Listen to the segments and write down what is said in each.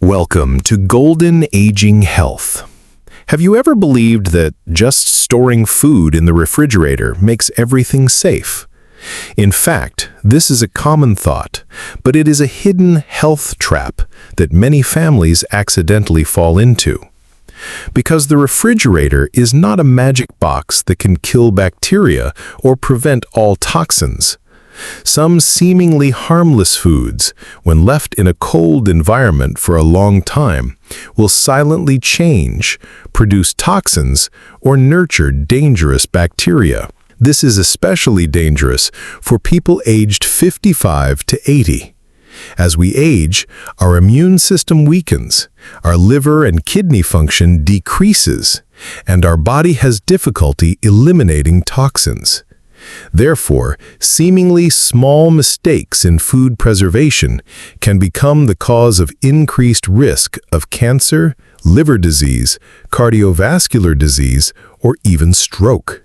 Welcome to Golden Aging Health. Have you ever believed that just storing food in the refrigerator makes everything safe? In fact, this is a common thought, but it is a hidden health trap that many families accidentally fall into. Because the refrigerator is not a magic box that can kill bacteria or prevent all toxins. Some seemingly harmless foods, when left in a cold environment for a long time, will silently change, produce toxins, or nurture dangerous bacteria. This is especially dangerous for people aged 55 to 80. As we age, our immune system weakens, our liver and kidney function decreases, and our body has difficulty eliminating toxins. Therefore, seemingly small mistakes in food preservation can become the cause of increased risk of cancer, liver disease, cardiovascular disease, or even stroke.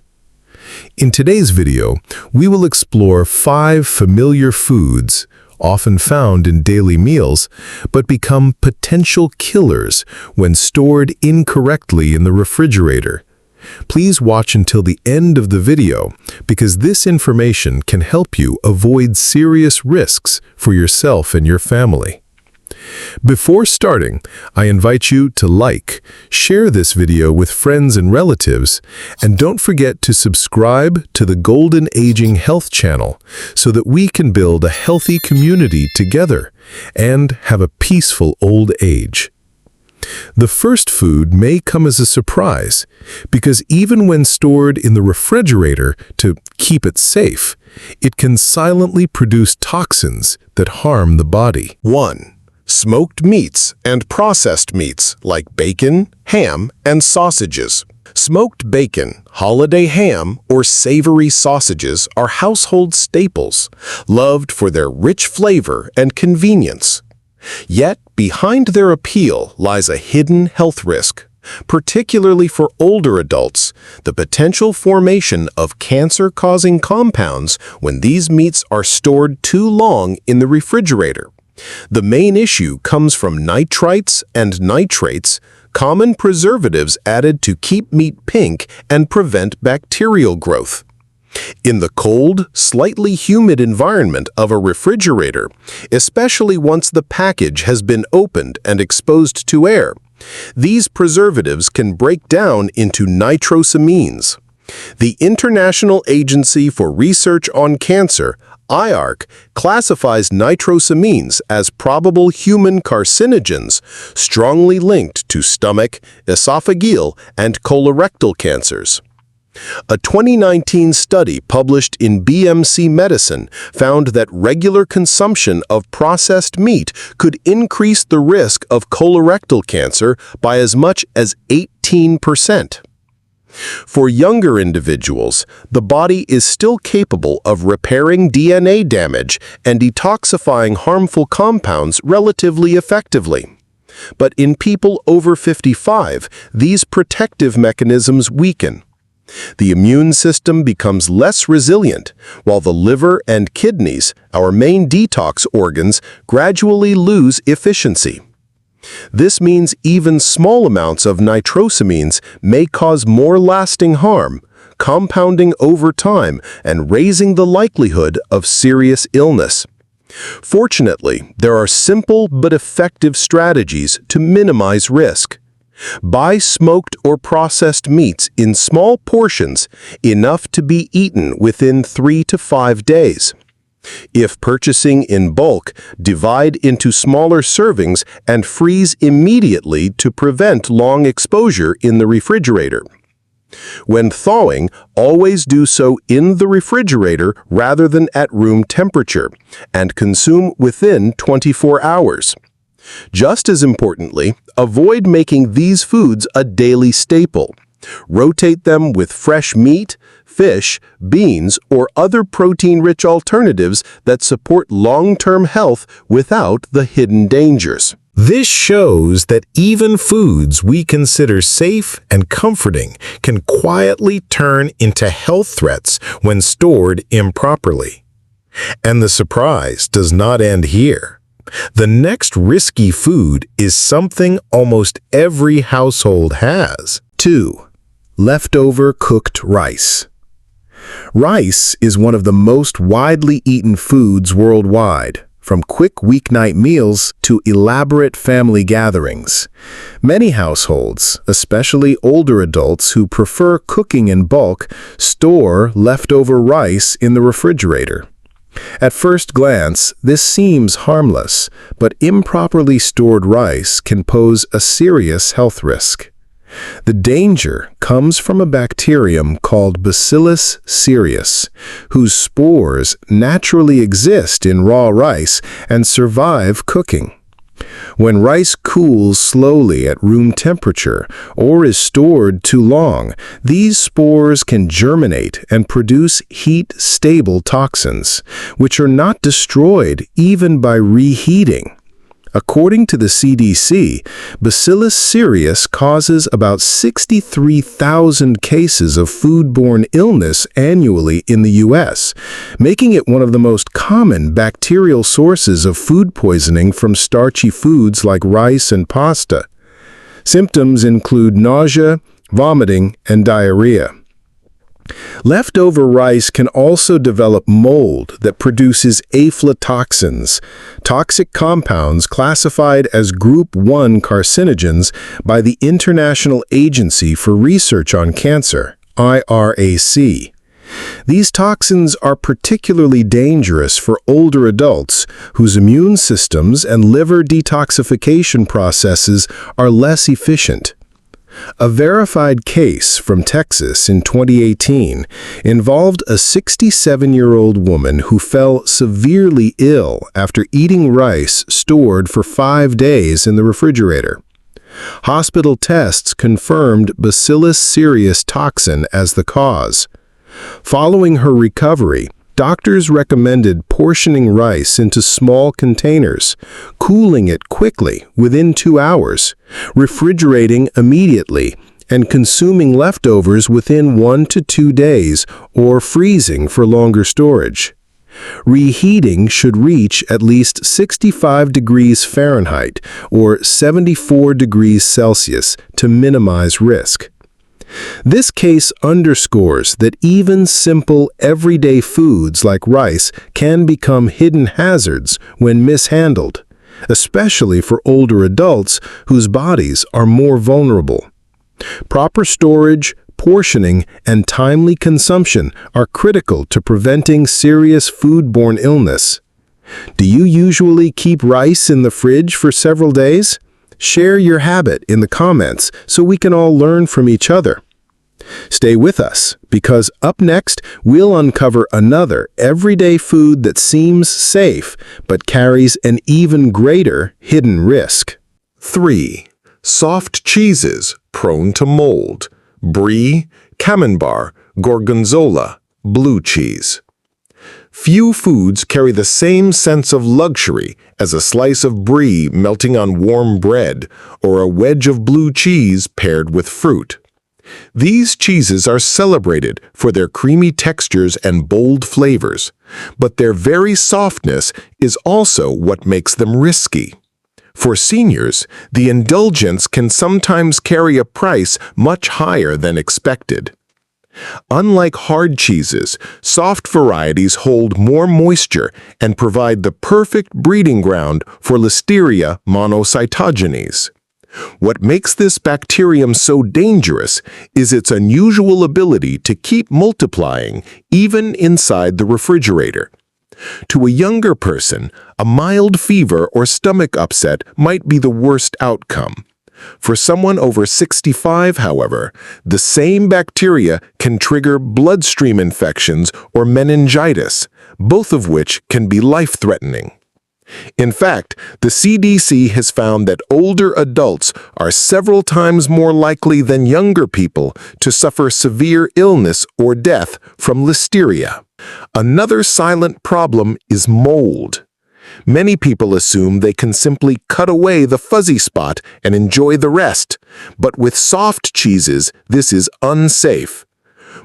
In today's video, we will explore 5 familiar foods, often found in daily meals, but become potential killers when stored incorrectly in the refrigerator. Please watch until the end of the video because this information can help you avoid serious risks for yourself and your family. Before starting, I invite you to like, share this video with friends and relatives, and don't forget to subscribe to the Golden Aging Health channel so that we can build a healthy community together and have a peaceful old age. The first food may come as a surprise because even when stored in the refrigerator to keep it safe, it can silently produce toxins that harm the body. 1. Smoked meats and processed meats like bacon, ham, and sausages. Smoked bacon, holiday ham, or savory sausages are household staples, loved for their rich flavor and convenience. Yet, behind their appeal lies a hidden health risk, particularly for older adults, the potential formation of cancer-causing compounds when these meats are stored too long in the refrigerator. The main issue comes from nitrites and nitrates, common preservatives added to keep meat pink and prevent bacterial growth. In the cold, slightly humid environment of a refrigerator, especially once the package has been opened and exposed to air, these preservatives can break down into nitrosamines. The International Agency for Research on Cancer, IARC, classifies nitrosamines as probable human carcinogens strongly linked to stomach, esophageal, and colorectal cancers. A 2019 study published in BMC Medicine found that regular consumption of processed meat could increase the risk of colorectal cancer by as much as 18%. For younger individuals, the body is still capable of repairing DNA damage and detoxifying harmful compounds relatively effectively. But in people over 55, these protective mechanisms weaken. The immune system becomes less resilient, while the liver and kidneys, our main detox organs, gradually lose efficiency. This means even small amounts of nitrosamines may cause more lasting harm, compounding over time and raising the likelihood of serious illness. Fortunately, there are simple but effective strategies to minimize risk. Buy smoked or processed meats in small portions, enough to be eaten within 3 to 5 days. If purchasing in bulk, divide into smaller servings and freeze immediately to prevent long exposure in the refrigerator. When thawing, always do so in the refrigerator rather than at room temperature, and consume within 24 hours. Just as importantly, avoid making these foods a daily staple. Rotate them with fresh meat, fish, beans, or other protein-rich alternatives that support long-term health without the hidden dangers. This shows that even foods we consider safe and comforting can quietly turn into health threats when stored improperly. And the surprise does not end here. The next risky food is something almost every household has. 2. Leftover cooked rice. Rice is one of the most widely eaten foods worldwide, from quick weeknight meals to elaborate family gatherings. Many households, especially older adults who prefer cooking in bulk, store leftover rice in the refrigerator. At first glance, this seems harmless, but improperly stored rice can pose a serious health risk. The danger comes from a bacterium called Bacillus cereus, whose spores naturally exist in raw rice and survive cooking. When rice cools slowly at room temperature or is stored too long, these spores can germinate and produce heat-stable toxins, which are not destroyed even by reheating. According to the CDC, Bacillus cereus causes about 63,000 cases of foodborne illness annually in the U.S., making it one of the most common bacterial sources of food poisoning from starchy foods like rice and pasta. Symptoms include nausea, vomiting, and diarrhea. Leftover rice can also develop mold that produces aflatoxins, toxic compounds classified as Group 1 carcinogens by the International Agency for Research on Cancer, IRAC. These toxins are particularly dangerous for older adults whose immune systems and liver detoxification processes are less efficient. A verified case from Texas in 2018 involved a 67-year-old woman who fell severely ill after eating rice stored for 5 days in the refrigerator. Hospital tests confirmed Bacillus cereus toxin as the cause. Following her recovery, doctors recommended portioning rice into small containers, cooling it quickly within 2 hours, refrigerating immediately, and consuming leftovers within 1 to 2 days or freezing for longer storage. Reheating should reach at least 65 degrees Fahrenheit or 74 degrees Celsius to minimize risk. This case underscores that even simple, everyday foods like rice can become hidden hazards when mishandled, especially for older adults whose bodies are more vulnerable. Proper storage, portioning, and timely consumption are critical to preventing serious foodborne illness. Do you usually keep rice in the fridge for several days? Share your habit in the comments so we can all learn from each other. Stay with us, because up next, we'll uncover another everyday food that seems safe but carries an even greater hidden risk. 3. Soft cheeses prone to mold. Brie, Camembert, Gorgonzola, blue cheese. Few foods carry the same sense of luxury as a slice of brie melting on warm bread or a wedge of blue cheese paired with fruit. These cheeses are celebrated for their creamy textures and bold flavors, but their very softness is also what makes them risky. For seniors, the indulgence can sometimes carry a price much higher than expected. Unlike hard cheeses, soft varieties hold more moisture and provide the perfect breeding ground for Listeria monocytogenes. What makes this bacterium so dangerous is its unusual ability to keep multiplying even inside the refrigerator. To a younger person, a mild fever or stomach upset might be the worst outcome. For someone over 65, however, the same bacteria can trigger bloodstream infections or meningitis, both of which can be life-threatening. In fact, the CDC has found that older adults are several times more likely than younger people to suffer severe illness or death from listeria. Another silent problem is mold. Many people assume they can simply cut away the fuzzy spot and enjoy the rest, but with soft cheeses, this is unsafe.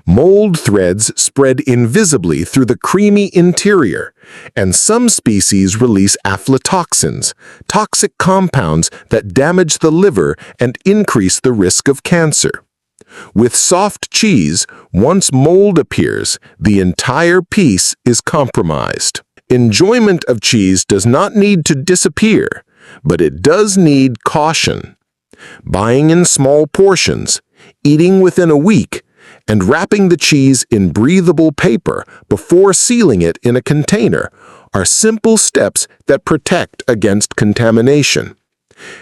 Mold threads spread invisibly through the creamy interior, and some species release aflatoxins, toxic compounds that damage the liver and increase the risk of cancer. With soft cheese, once mold appears, the entire piece is compromised. Enjoyment of cheese does not need to disappear, but it does need caution. Buying in small portions, eating within a week, and wrapping the cheese in breathable paper before sealing it in a container are simple steps that protect against contamination.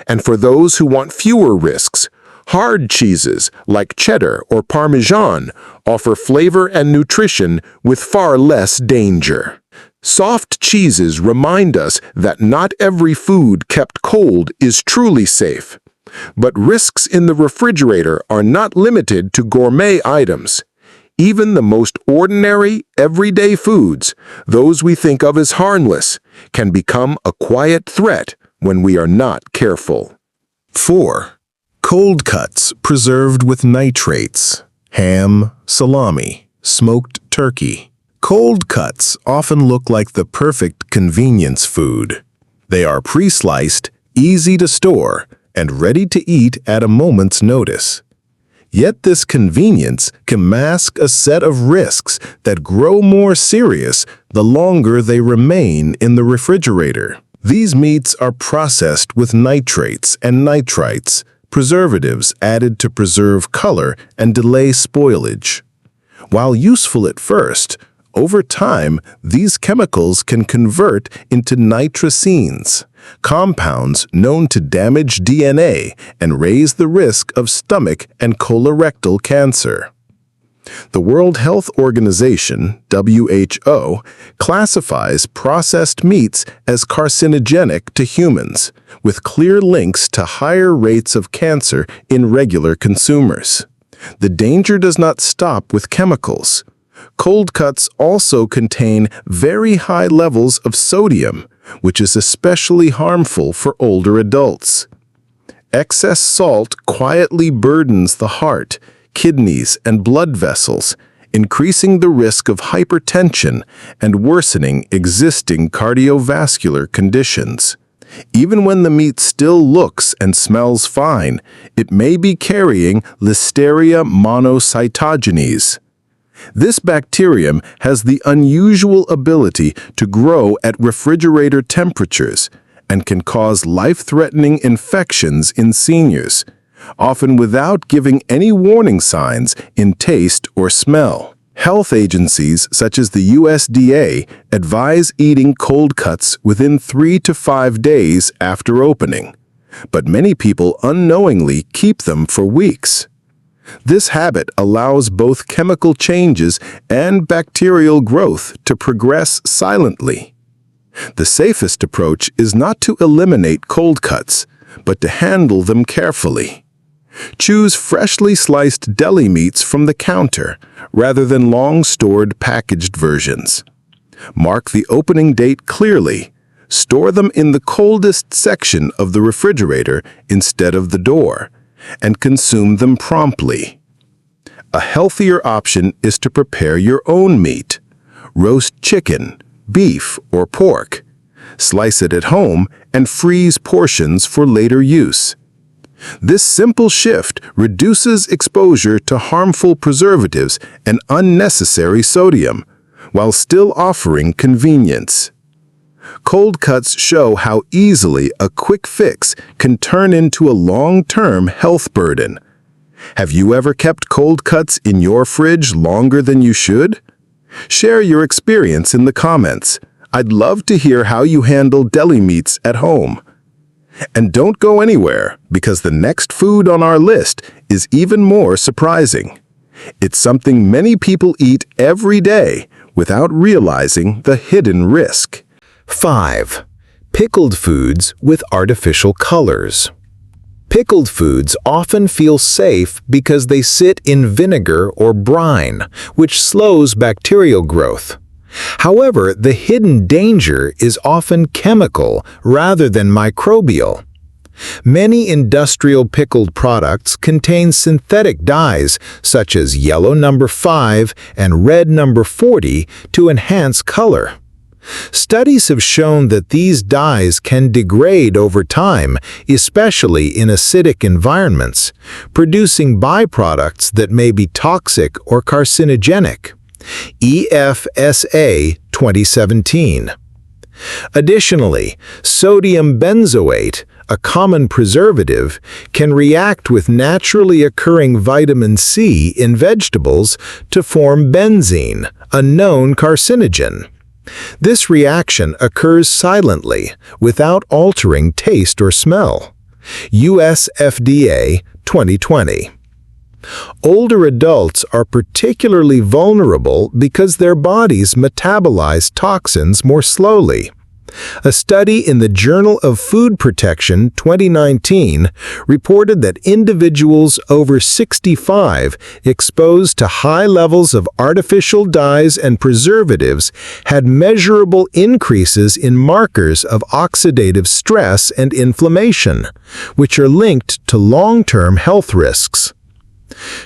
And for those who want fewer risks, hard cheeses like cheddar or Parmesan offer flavor and nutrition with far less danger. Soft cheeses remind us that not every food kept cold is truly safe. But risks in the refrigerator are not limited to gourmet items. Even the most ordinary, everyday foods, those we think of as harmless, can become a quiet threat when we are not careful. 4. Cold cuts preserved with nitrates. Ham, salami, smoked turkey. Cold cuts often look like the perfect convenience food. They are pre-sliced, easy to store, and ready to eat at a moment's notice. Yet this convenience can mask a set of risks that grow more serious the longer they remain in the refrigerator. These meats are processed with nitrates and nitrites, preservatives added to preserve color and delay spoilage. While useful at first, over time, these chemicals can convert into nitrosamines, compounds known to damage DNA and raise the risk of stomach and colorectal cancer. The World Health Organization, WHO, classifies processed meats as carcinogenic to humans, with clear links to higher rates of cancer in regular consumers. The danger does not stop with chemicals. Cold cuts also contain very high levels of sodium, which is especially harmful for older adults. Excess salt quietly burdens the heart, kidneys, and blood vessels, increasing the risk of hypertension and worsening existing cardiovascular conditions. Even when the meat still looks and smells fine, it may be carrying Listeria monocytogenes. This bacterium has the unusual ability to grow at refrigerator temperatures and can cause life-threatening infections in seniors, often without giving any warning signs in taste or smell. Health agencies such as the USDA advise eating cold cuts within 3 to 5 days after opening, but many people unknowingly keep them for weeks. This habit allows both chemical changes and bacterial growth to progress silently. The safest approach is not to eliminate cold cuts, but to handle them carefully. Choose freshly sliced deli meats from the counter rather than long-stored packaged versions. Mark the opening date clearly. Store them in the coldest section of the refrigerator instead of the door, and consume them promptly. A healthier option is to prepare your own meat. Roast chicken, beef, or pork. Slice it at home and freeze portions for later use. This simple shift reduces exposure to harmful preservatives and unnecessary sodium, while still offering convenience. Cold cuts show how easily a quick fix can turn into a long-term health burden. Have you ever kept cold cuts in your fridge longer than you should? Share your experience in the comments. I'd love to hear how you handle deli meats at home. And don't go anywhere, because the next food on our list is even more surprising. It's something many people eat every day without realizing the hidden risk. 5. Pickled foods with artificial colors. Pickled foods often feel safe because they sit in vinegar or brine, which slows bacterial growth. However, the hidden danger is often chemical rather than microbial. Many industrial pickled products contain synthetic dyes such as yellow number 5 and red number 40 to enhance color. Studies have shown that these dyes can degrade over time, especially in acidic environments, producing byproducts that may be toxic or carcinogenic. EFSA 2017. Additionally, sodium benzoate, a common preservative, can react with naturally occurring vitamin C in vegetables to form benzene, a known carcinogen. This reaction occurs silently, without altering taste or smell. US FDA 2020. Older adults are particularly vulnerable because their bodies metabolize toxins more slowly. A study in the Journal of Food Protection 2019 reported that individuals over 65 exposed to high levels of artificial dyes and preservatives had measurable increases in markers of oxidative stress and inflammation, which are linked to long-term health risks.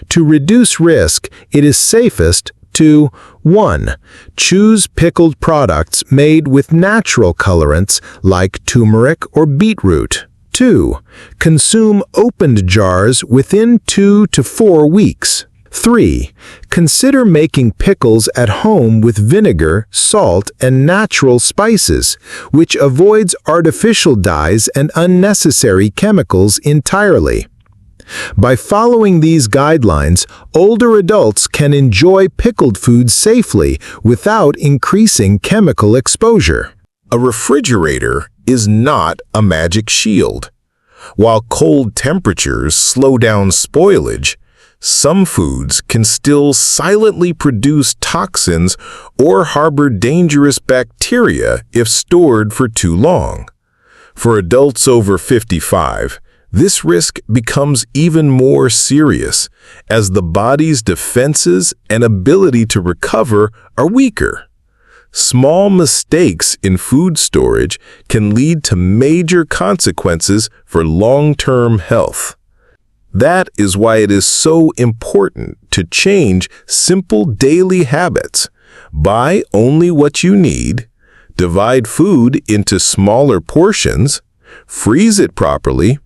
To reduce risk, it is safest to 1. Choose pickled products made with natural colorants like turmeric or beetroot. 2. Consume opened jars within 2 to 4 weeks. 3. Consider making pickles at home with vinegar, salt, and natural spices, which avoids artificial dyes and unnecessary chemicals entirely. By following these guidelines, older adults can enjoy pickled foods safely without increasing chemical exposure. A refrigerator is not a magic shield. While cold temperatures slow down spoilage, some foods can still silently produce toxins or harbor dangerous bacteria if stored for too long. For adults over 55, this risk becomes even more serious as the body's defenses and ability to recover are weaker. Small mistakes in food storage can lead to major consequences for long-term health. That is why it is so important to change simple daily habits. Buy only what you need, divide food into smaller portions, freeze it properly,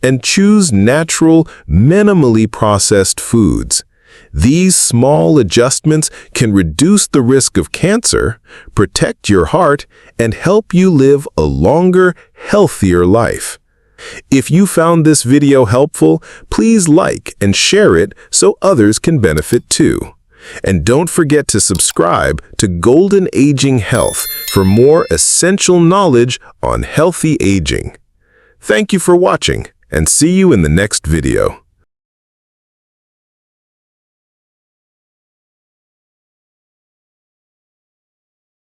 and choose natural, minimally processed foods. These small adjustments can reduce the risk of cancer, protect your heart, and help you live a longer, healthier life. If you found this video helpful, please like and share it so others can benefit too. And don't forget to subscribe to Golden Aging Health for more essential knowledge on healthy aging. Thank you for watching, and see you in the next video.